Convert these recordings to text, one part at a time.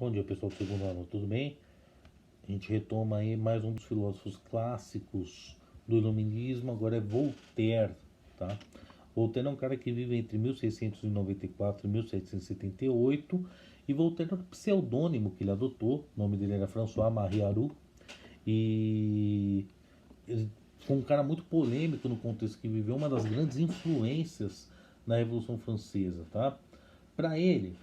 Bom dia, pessoal do segundo ano, tudo bem? A gente retoma aí mais um dos filósofos clássicos do iluminismo, agora é Voltaire, tá? Voltaire é um cara que vive entre 1694 e 1778 e Voltaire era o pseudônimo que ele adotou, o nome dele era François-Marie Arouet e ele foi um cara muito polêmico no contexto que viveu, uma das grandes influências na Revolução Francesa, tá? Para ele,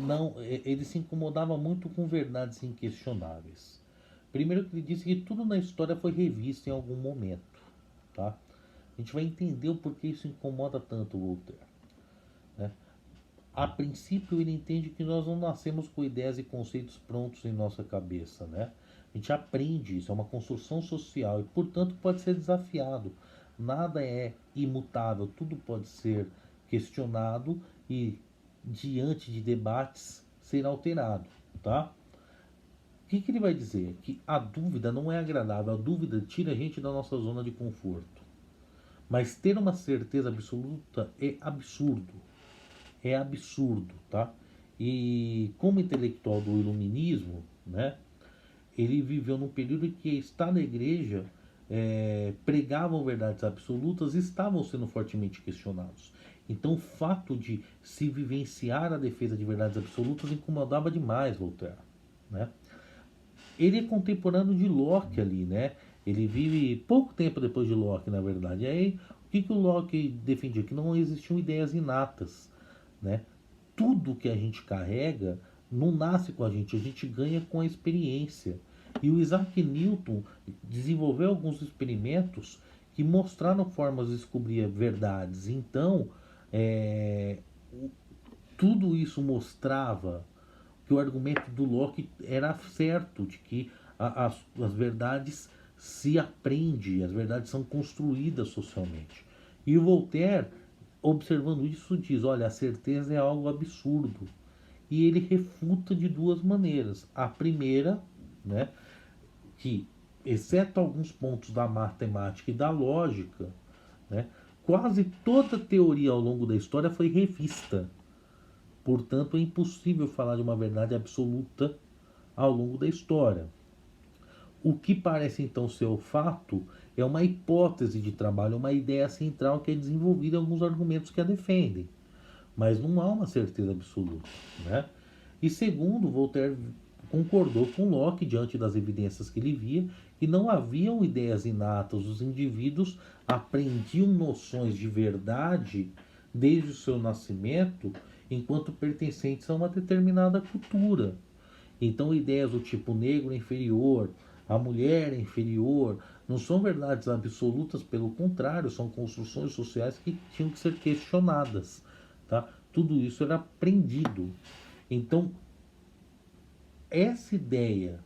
não, ele se incomodava muito com verdades inquestionáveis. Primeiro que ele disse que tudo na história foi revisto em algum momento, tá? A gente vai entender o porquê isso incomoda tanto o Voltaire, né? A princípio ele entende que nós não nascemos com ideias e conceitos prontos em nossa cabeça, né? A gente aprende isso, é uma construção social e, portanto, pode ser desafiado. Nada é imutável, tudo pode ser questionado e, diante de debates, ser alterado, tá? O que ele vai dizer? Que a dúvida não é agradável, a dúvida tira a gente da nossa zona de conforto. Mas ter uma certeza absoluta é absurdo. É absurdo, tá? E como intelectual do iluminismo, né? Ele viveu num período em que estar na igreja pregavam verdades absolutas e estavam sendo fortemente questionados. Então o fato de se vivenciar a defesa de verdades absolutas incomodava demais Voltaire, né? Ele é contemporâneo de Locke ali, né? Ele vive pouco tempo depois de Locke, na verdade. E aí, o que o Locke defendia? Que não existiam ideias inatas, né? Tudo que a gente carrega não nasce com a gente ganha com a experiência. E o Isaac Newton desenvolveu alguns experimentos que mostraram formas de descobrir verdades. Então, é, tudo isso mostrava que o argumento do Locke era certo, de que as verdades se aprende, as verdades são construídas socialmente. E o Voltaire, observando isso, diz: olha, a certeza é algo absurdo. E ele refuta de duas maneiras. A primeira, né, que, exceto alguns pontos da matemática e da lógica, né, quase toda teoria ao longo da história foi revista. Portanto, é impossível falar de uma verdade absoluta ao longo da história. O que parece então ser o fato é uma hipótese de trabalho, uma ideia central que é desenvolvida em alguns argumentos que a defendem, mas não há uma certeza absoluta, né? E segundo, Voltaire concordou com Locke diante das evidências que ele via que não haviam ideias inatas, os indivíduos aprendiam noções de verdade desde o seu nascimento enquanto pertencentes a uma determinada cultura. Então, ideias do tipo negro é inferior, a mulher é inferior, não são verdades absolutas, pelo contrário, são construções sociais que tinham que ser questionadas. Tá? Tudo isso era aprendido. Então, essa ideia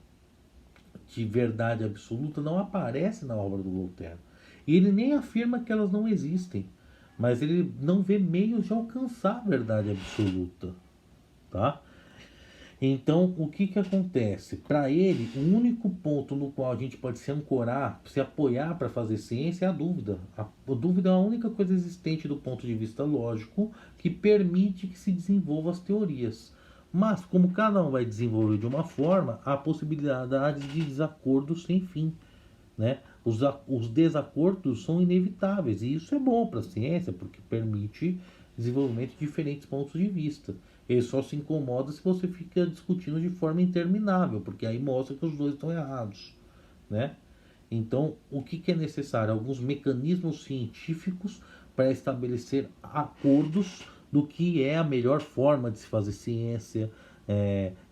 de verdade absoluta não aparece na obra do Voltaire. E ele nem afirma que elas não existem, mas ele não vê meios de alcançar a verdade absoluta. Tá? Então, o que acontece? Para ele, o único ponto no qual a gente pode se ancorar, se apoiar para fazer ciência é a dúvida. A dúvida é a única coisa existente do ponto de vista lógico que permite que se desenvolvam as teorias. Mas, como cada um vai desenvolver de uma forma, há possibilidades de desacordos sem fim, né? Os desacordos são inevitáveis e isso é bom para a ciência porque permite desenvolvimento de diferentes pontos de vista. Ele só se incomoda se você fica discutindo de forma interminável, porque aí mostra que os dois estão errados, né? Então, o que é necessário? Alguns mecanismos científicos para estabelecer acordos do que é a melhor forma de se fazer ciência,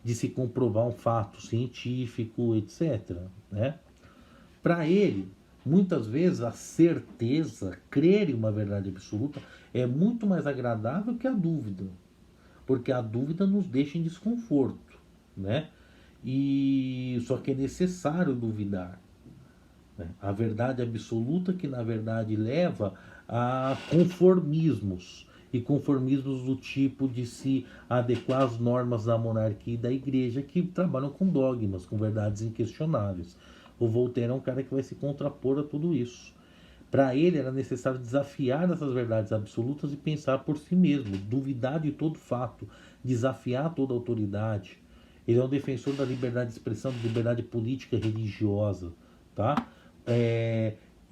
de se comprovar um fato científico, etc. Né? Para ele, muitas vezes a certeza, crer em uma verdade absoluta, é muito mais agradável que a dúvida, porque a dúvida nos deixa em desconforto, né? E só que é necessário duvidar, né? A verdade absoluta que na verdade leva a conformismos e conformismos do tipo de se adequar às normas da monarquia e da igreja que trabalham com dogmas, com verdades inquestionáveis. O Voltaire é um cara que vai se contrapor a tudo isso. Para ele era necessário desafiar essas verdades absolutas e pensar por si mesmo, duvidar de todo fato, desafiar toda autoridade. Ele é um defensor da liberdade de expressão, da liberdade política e religiosa, tá?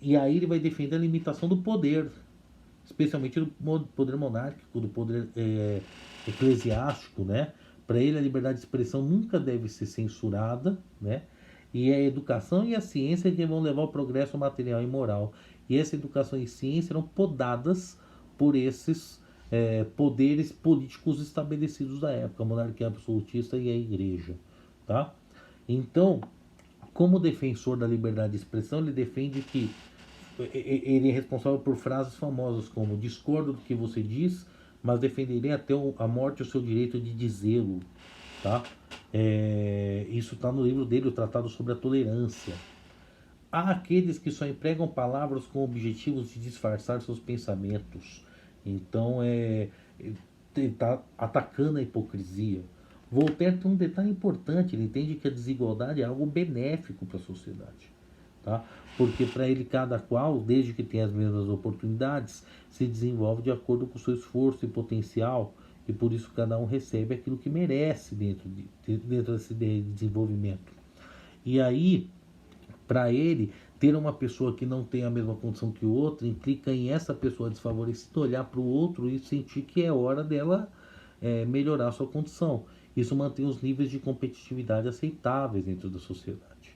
E aí ele vai defender a limitação do poder, especialmente do poder monárquico, do poder eclesiástico, né? Para ele a liberdade de expressão nunca deve ser censurada, né? E é a educação e a ciência que vão levar ao progresso material e moral. E essa educação e ciência eram podadas por esses poderes políticos estabelecidos da época, a monarquia absolutista e a igreja, tá? Então, como defensor da liberdade de expressão, ele defende que ele é responsável por frases famosas como discordo do que você diz, mas defenderei até a morte o seu direito de dizê-lo, tá? Isso está no livro dele, o Tratado sobre a Tolerância. Há aqueles que só empregam palavras com objetivos de disfarçar seus pensamentos. Então, ele está atacando a hipocrisia. Voltaire tem um detalhe importante, ele entende que a desigualdade é algo benéfico para a sociedade. Tá? Porque para ele cada qual, desde que tenha as mesmas oportunidades, se desenvolve de acordo com o seu esforço e potencial, e por isso cada um recebe aquilo que merece dentro dessa ideia de desenvolvimento. E aí, para ele, ter uma pessoa que não tem a mesma condição que o outro implica em essa pessoa desfavorecida olhar para o outro e sentir que é hora dela melhorar a sua condição. Isso mantém os níveis de competitividade aceitáveis dentro da sociedade.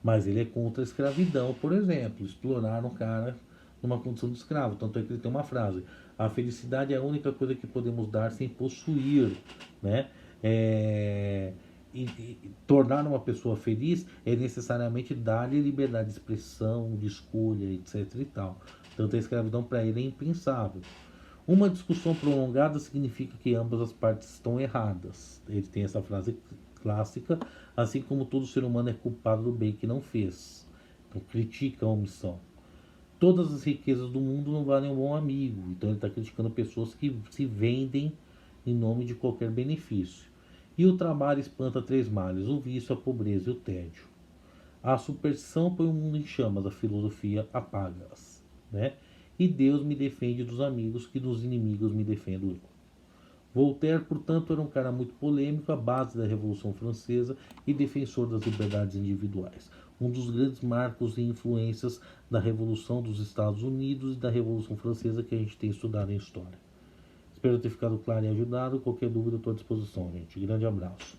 Mas ele é contra a escravidão, por exemplo. Explorar um cara numa condição de escravo. Tanto é que ele tem uma frase: a felicidade é a única coisa que podemos dar sem possuir, né? E tornar uma pessoa feliz é necessariamente dar-lhe liberdade de expressão, de escolha, etc. e tal. Tanto a escravidão para ele é impensável. Uma discussão prolongada significa que ambas as partes estão erradas. Ele tem essa frase clássica, assim como todo ser humano é culpado do bem que não fez. Então critica a omissão. Todas as riquezas do mundo não valem um bom amigo. Então ele está criticando pessoas que se vendem em nome de qualquer benefício. E o trabalho espanta três males: o vício, a pobreza e o tédio. A superstição põe o mundo em chamas, a filosofia apaga-as, né? E Deus me defende dos amigos, que dos inimigos me defendo eu. Voltaire, portanto, era um cara muito polêmico, à base da Revolução Francesa e defensor das liberdades individuais. Um dos grandes marcos e influências da Revolução dos Estados Unidos e da Revolução Francesa que a gente tem estudado em história. Espero ter ficado claro e ajudado. Qualquer dúvida, estou à disposição, gente. Grande abraço.